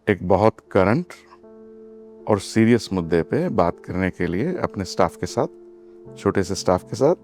एक बहुत करंट और सीरियस मुद्दे पे बात करने के लिए अपने स्टाफ के साथ, छोटे से स्टाफ के साथ,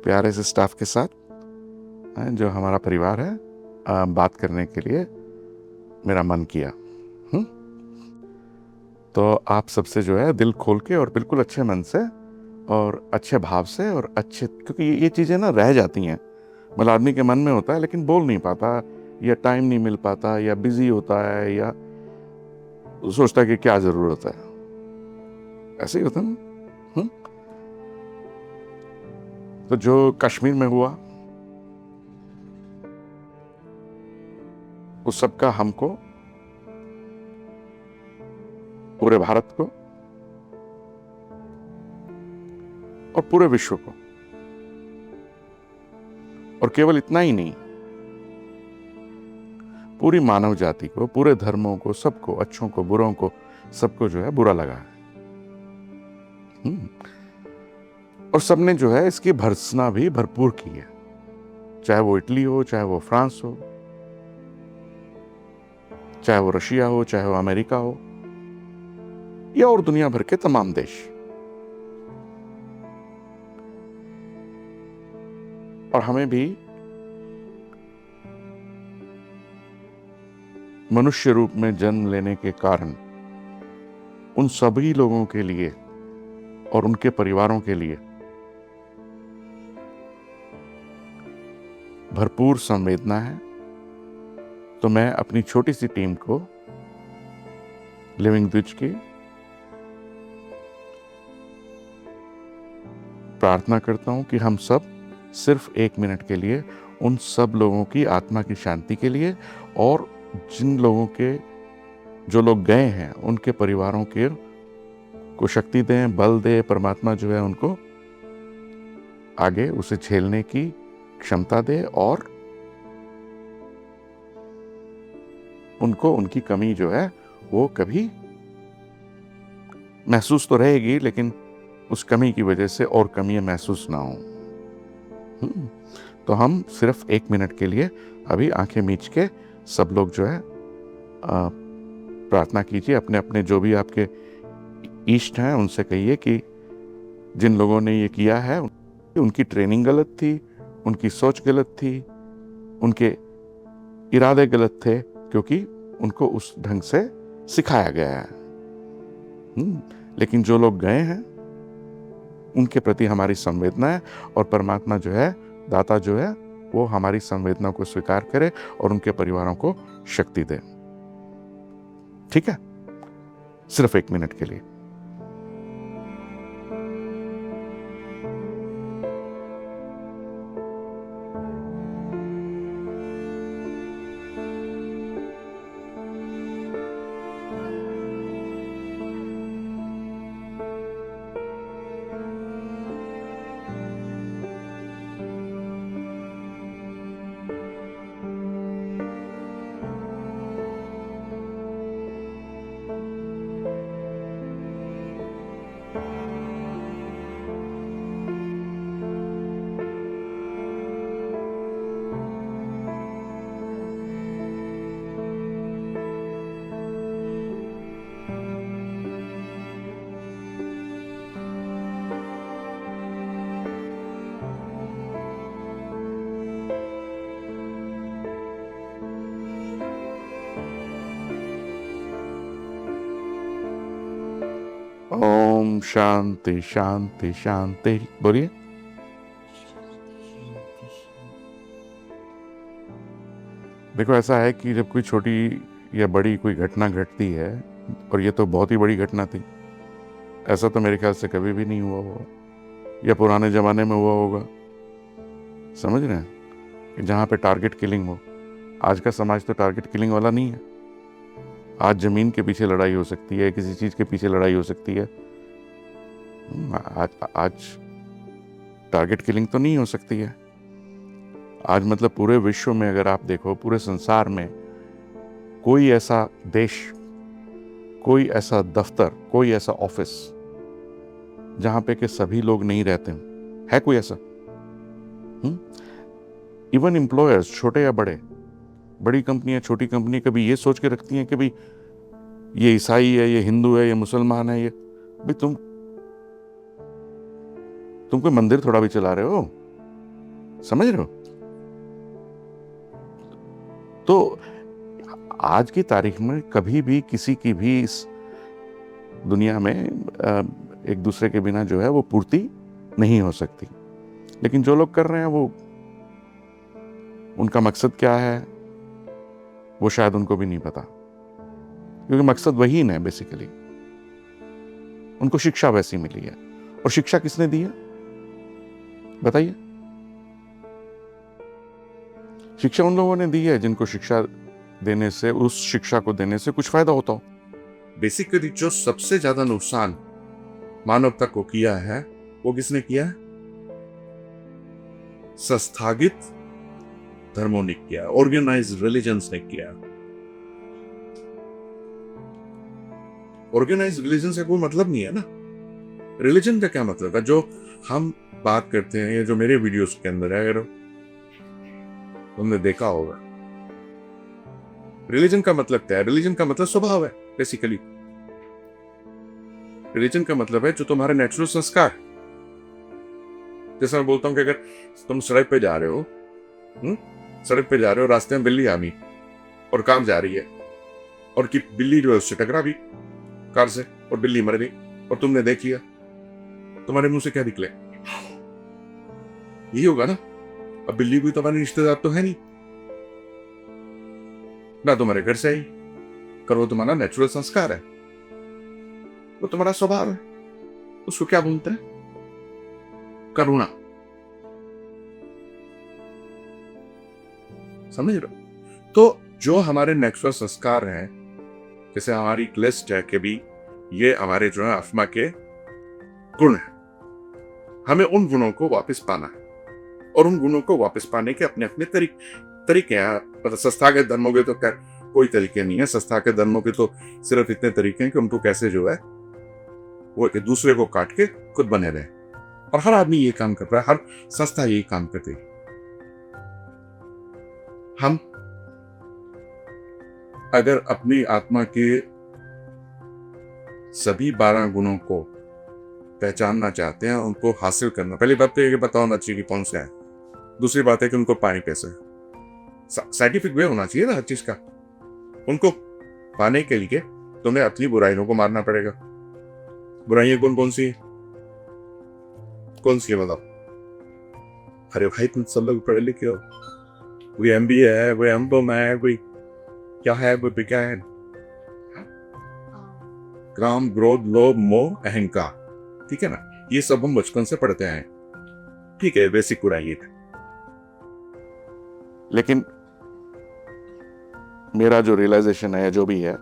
प्यारे से स्टाफ के साथ, जो हमारा परिवार है, बात करने के लिए मेरा मन किया। तो आप सबसे जो है दिल खोल के और बिल्कुल अच्छे मन से और अच्छे भाव से और अच्छे, क्योंकि ये चीज़ें ना रह जाती हैं, मतलब आदमी के मन में होता है लेकिन बोल नहीं पाता, या टाइम नहीं मिल पाता, या बिजी होता है, या सोचता है कि क्या ज़रूरत है। ऐसे ही होता है ना। तो जो कश्मीर में हुआ उस सब का हमको, पूरे भारत को और पूरे विश्व को, और केवल इतना ही नहीं, पूरी मानव जाति को, पूरे धर्मों को, सबको, अच्छों को, बुरों को, सबको जो है बुरा लगा है। और सबने जो है इसकी भर्त्सना भी भरपूर की है, चाहे वो इटली हो, चाहे वो फ्रांस हो, चाहे वो रशिया हो, चाहे वो अमेरिका हो, या और दुनिया भर के तमाम देश। और हमें भी मनुष्य रूप में जन्म लेने के कारण उन सभी लोगों के लिए और उनके परिवारों के लिए भरपूर संवेदना है। तो मैं अपनी छोटी सी टीम को, लिविंग द्विज की, प्रार्थना करता हूं कि हम सब सिर्फ 1 मिनट के लिए उन सब लोगों की आत्मा की शांति के लिए, और जिन लोगों के, जो लोग गए हैं, उनके परिवारों के को शक्ति दें, बल दे, परमात्मा जो है उनको आगे उसे झेलने की क्षमता दे, और उनको उनकी कमी जो है वो कभी महसूस तो रहेगी, लेकिन उस कमी की वजह से और कमियां महसूस ना हो। तो हम सिर्फ 1 मिनट के लिए अभी आंखें मीच के सब लोग जो है प्रार्थना कीजिए। अपने अपने जो भी आपके इष्ट हैं उनसे कहिए कि जिन लोगों ने ये किया है उनकी ट्रेनिंग गलत थी, उनकी सोच गलत थी, उनके इरादे गलत थे, क्योंकि उनको उस ढंग से सिखाया गया है। लेकिन जो लोग गए हैं उनके प्रति हमारी संवेदना है, और परमात्मा जो है, दाता जो है, वो हमारी संवेदना को स्वीकार करे और उनके परिवारों को शक्ति दे। ठीक है, सिर्फ 1 मिनट के लिए। ओम शांति शांति शांति। बोलिए। देखो, ऐसा है कि जब कोई छोटी या बड़ी कोई घटना घटती है, और ये तो बहुत ही बड़ी घटना थी, ऐसा तो मेरे ख्याल से कभी भी नहीं हुआ होगा, या पुराने ज़माने में हुआ होगा, समझ रहे हैं, कि जहाँ पे टारगेट किलिंग हो। आज का समाज तो टारगेट किलिंग वाला नहीं है। आज ज़मीन के पीछे लड़ाई हो सकती है, किसी चीज़ के पीछे लड़ाई हो सकती है। आज टारगेट किलिंग तो नहीं हो सकती है। आज मतलब पूरे विश्व में अगर आप देखो, पूरे संसार में कोई ऐसा देश, कोई ऐसा दफ्तर, कोई ऐसा ऑफिस जहां पे के सभी लोग नहीं रहते है कोई ऐसा? इवन एम्प्लॉयर्स, छोटे या बड़े, बड़ी कंपनियां, छोटी कंपनी, कभी ये सोच के रखती हैं कि भाई ये ईसाई है, ये हिंदू है, ये मुसलमान है, ये भाई तुम कोई मंदिर थोड़ा भी चला रहे हो, समझ रहे हो? तो आज की तारीख में कभी भी किसी की भी इस दुनिया में एक दूसरे के बिना जो है वो पूर्ति नहीं हो सकती। लेकिन जो लोग कर रहे हैं वो, उनका मकसद क्या है वो शायद उनको भी नहीं पता, क्योंकि मकसद वही है बेसिकली। उनको शिक्षा वैसी मिली है, और शिक्षा किसने दी है बताइए? शिक्षा उन लोगों ने दी है जिनको शिक्षा देने से, उस शिक्षा को देने से कुछ फायदा होता हो। बेसिकली जो सबसे ज्यादा नुकसान मानवता को किया है वो किसने किया है? संस्थागित धर्मों ने किया, ऑर्गेनाइज्ड रिलीजन्स ने किया। ऑर्गेनाइज्ड रिलीजन से कोई मतलब नहीं है ना। रिलीजन का क्या मतलब है? जो हम बात करते हैं, ये जो मेरे वीडियोस के अंदर है, अगर तुमने देखा होगा, रिलीजन का मतलब क्या है? रिलीजन का मतलब स्वभाव है बेसिकली। रिलीजन का मतलब है जो तुम्हारे नेचुरल संस्कार। जैसे मैं बोलता हूं कि अगर तुम सड़क पे जा रहे हो, सड़क पे जा रहे हो, रास्ते में बिल्ली आ गई और कार जा रही है, और कि बिल्ली जो है उससे टकरा भी कार से और बिल्ली मर गई, और तुमने देख लिया, तुम्हारे मुंह से क्या निकले? यही होगा ना। अब बिल्ली कोई तुम्हारे रिश्तेदार तो है नहीं ना, तुम्हारे घर से आई, कर वो तुम्हारा नेचुरल संस्कार है, वो तुम्हारा स्वभाव है। उसको क्या बोलते हैं? करुणा। समझ रहे हो? तो जो हमारे नेचुरल संस्कार हैं, जैसे हमारी लिस्ट है कि भी ये हमारे जो है आत्मा के गुण है, हमें उन गुणों को वापस पाना है, और उन गुणों को वापस पाने के अपने अपने तरीके हैं। मतलब संस्थागत धर्मों के तो कोई तरीके नहीं है। संस्थागत धर्मों के तो सिर्फ इतने तरीके हैं कि उनको कैसे जो है वो एक दूसरे को काट के खुद बने रहे, और हर आदमी ये काम कर रहा है, हर संस्था यही काम करती है। हम अगर अपनी आत्मा के सभी 12 गुणों को पहचानना चाहते हैं, उनको हासिल करना, पहली बात तो ये पता होना चाहिए कि कौन सा है। दूसरी बात है कि उनको पाने कैसे। साइंटिफिक वे होना चाहिए ना हर चीज का। उनको पाने के लिए तुम्हें अपनी बुराइयों को मारना पड़ेगा। बुराइयां कौन कौन सी है? बताओ? अरे भाई तुम सब लोग पढ़े लिखे हो, कोई MBA है, कोई M.Com है, कोई क्या है, कोई विज्ञान, काम, क्रोध, लोभ, मोह, अहंकार, ठीक है ना? ये सब हम बचपन से पढ़ते हैं, ठीक है, बेसिक बुराई है। लेकिन मेरा जो रियलाइजेशन है, जो भी है,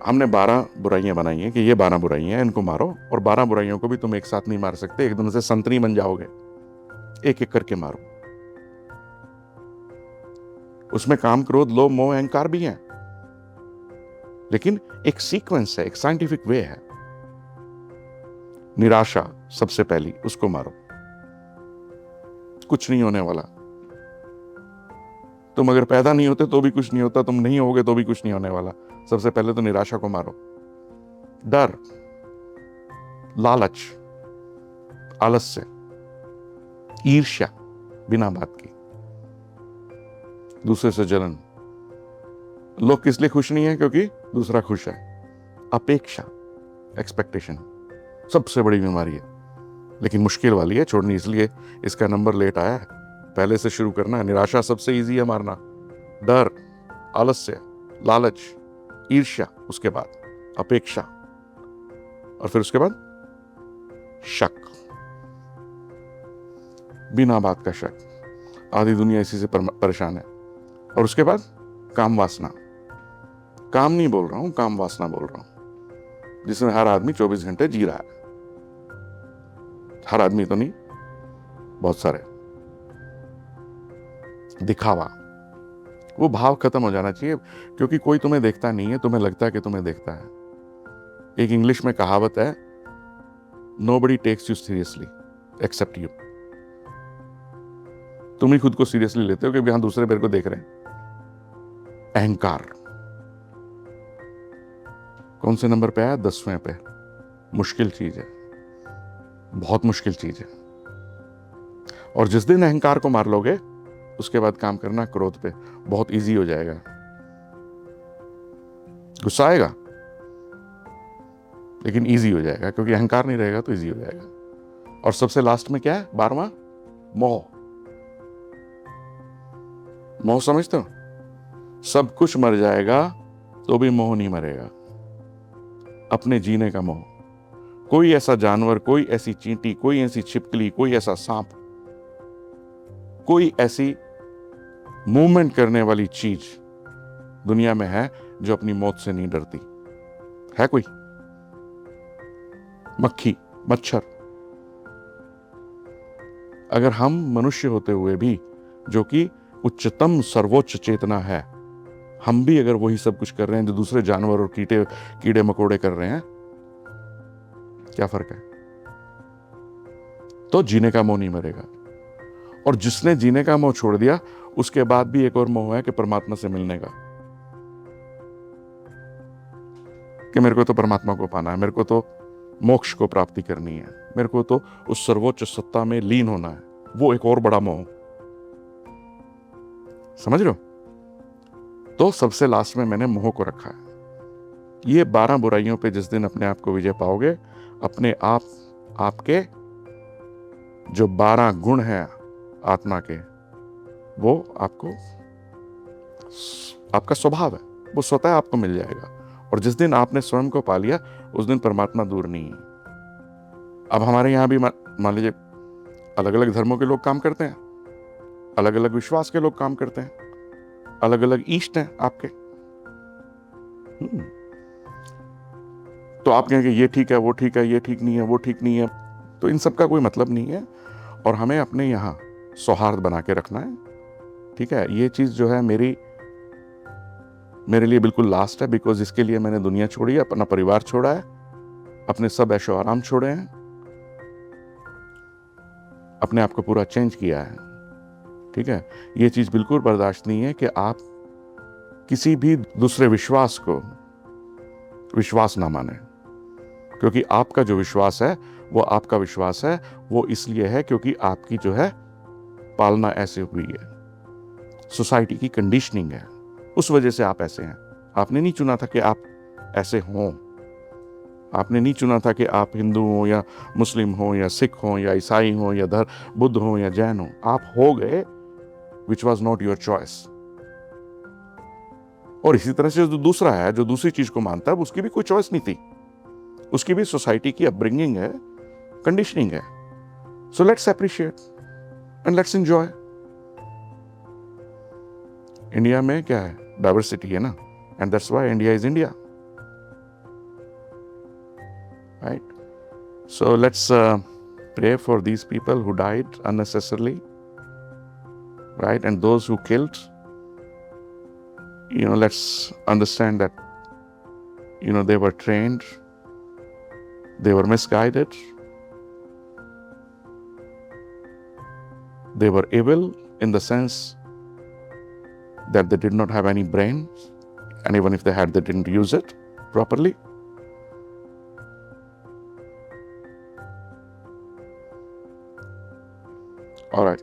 हमने 12 बुराइयां बनाई हैं कि ये 12 बुराइयां हैं, इनको मारो। और 12 बुराइयों को भी तुम एक साथ नहीं मार सकते, एक दिन से संतरी बन जाओगे, एक एक करके मारो। उसमें काम, क्रोध, लोभ, मोह, अहंकार भी हैं, लेकिन एक सीक्वेंस है, एक साइंटिफिक वे है। निराशा सबसे पहली, उसको मारो, कुछ नहीं होने वाला। तुम अगर पैदा नहीं होते तो भी कुछ नहीं होता, तुम नहीं होगे तो भी कुछ नहीं होने वाला। सबसे पहले तो निराशा को मारो। डर, लालच, आलस्य, ईर्ष्या बिना बात की, दूसरे से जलन। लोग किस लिए खुश नहीं है? क्योंकि दूसरा खुश है। अपेक्षा, एक्सपेक्टेशन सबसे बड़ी बीमारी है, लेकिन मुश्किल वाली है छोड़नी, इसलिए इसका नंबर लेट आया है। पहले से शुरू करना है। निराशा सबसे इजी है मारना। डर, आलस्य, लालच, ईर्ष्या, उसके बाद अपेक्षा, और फिर उसके बाद शक, बिना बात का शक। आधी दुनिया इसी से परेशान है। और उसके बाद काम वासना। काम नहीं बोल रहा हूं, काम वासना बोल रहा हूं, जिसमें हर आदमी 24 घंटे जी रहा है। हर आदमी तो नहीं, बहुत सारे। दिखावा, वो भाव खत्म हो जाना चाहिए, क्योंकि कोई तुम्हें देखता नहीं है, तुम्हें लगता है कि तुम्हें देखता है। एक इंग्लिश में कहावत है, nobody takes you seriously except you. तुम ही खुद को सीरियसली लेते हो कि यहां दूसरे मेरे को देख रहे हैं। अहंकार, कौन से नंबर पे आया? 10वें पे। मुश्किल चीज है, बहुत मुश्किल चीज है। और जिस दिन अहंकार को मार लोगे उसके बाद काम करना क्रोध पे, बहुत इजी हो जाएगा। गुस्सा आएगा लेकिन इजी हो जाएगा, क्योंकि अहंकार नहीं रहेगा तो इजी हो जाएगा। और सबसे लास्ट में क्या है? 12वां, मोह। मोह समझते हो? सब कुछ मर जाएगा तो भी मोह नहीं मरेगा, अपने जीने का मोह। कोई ऐसा जानवर, कोई ऐसी चींटी, कोई ऐसी छिपकली, कोई ऐसा सांप, कोई ऐसी मूवमेंट करने वाली चीज दुनिया में है जो अपनी मौत से नहीं डरती? है कोई? मक्खी, मच्छर। अगर हम मनुष्य होते हुए भी, जो कि उच्चतम सर्वोच्च चेतना है, हम भी अगर वही सब कुछ कर रहे हैं जो दूसरे जानवर और कीड़े मकोड़े कर रहे हैं, क्या फर्क है? तो जीने का मोह नहीं मरेगा। और जिसने जीने का मोह छोड़ दिया उसके बाद भी एक और मोह है कि परमात्मा से मिलने का, कि मेरे को तो परमात्मा को पाना है, मेरे को तो मोक्ष को प्राप्ति करनी है, मेरे को तो उस सर्वोच्च सत्ता में लीन होना है। वो एक और बड़ा मोह। समझ रहे हो? तो सबसे लास्ट में मैंने मोह को रखा है। ये 12 बुराइयों पे जिस दिन अपने आप को विजय पाओगे, अपने आप, आपके जो 12 गुण हैं आत्मा के, वो आपको, आपका स्वभाव है, वो स्वतः आपको मिल जाएगा। और जिस दिन आपने स्वयं को पा लिया उस दिन परमात्मा दूर नहीं है। अब हमारे यहां भी मान लीजिए अलग अलग धर्मों के लोग काम करते हैं, अलग अलग विश्वास के लोग काम करते हैं, अलग अलग ईष्ट हैं आपके। तो आप कहेंगे ये ठीक है, वो ठीक है, ये ठीक नहीं है, वो ठीक नहीं है। तो इन सब का कोई मतलब नहीं है। और हमें अपने यहाँ सौहार्द बना के रखना है। ठीक है? ये चीज जो है मेरे लिए बिल्कुल लास्ट है, बिकॉज इसके लिए मैंने दुनिया छोड़ी है, अपना परिवार छोड़ा है, अपने सब ऐशो आराम छोड़े हैं, अपने आप को पूरा चेंज किया है। ठीक है? ये चीज बिल्कुल बर्दाश्त नहीं है कि आप किसी भी दूसरे विश्वास को विश्वास ना माने, क्योंकि आपका जो विश्वास है वो आपका विश्वास है, वो इसलिए है क्योंकि आपकी जो है पालना ऐसे हुई है, सोसाइटी की कंडीशनिंग है, उस वजह से आप ऐसे हैं। आपने नहीं चुना था कि आप ऐसे हों, आपने नहीं चुना था कि आप हिंदू हो या मुस्लिम हो या सिख हो या ईसाई हो या बुद्ध हो या जैन हो। आप हो गए, which was not your choice. और इसी तरह से जो दूसरा है, जो दूसरी चीज को मानता है, उसकी भी कोई चॉइस नहीं थी, उसकी भी सोसाइटी की अपब्रिंगिंग है, कंडीशनिंग है। So let's appreciate and let's enjoy. India में क्या है? डाइवर्सिटी है ना, and that's why India is India, right? So let's pray for these people who died unnecessarily, right? And those who killed, let's understand that, they were trained, they were misguided, they were evil in the sense that they did not have any brain, and even if they had, they didn't use it properly. All right.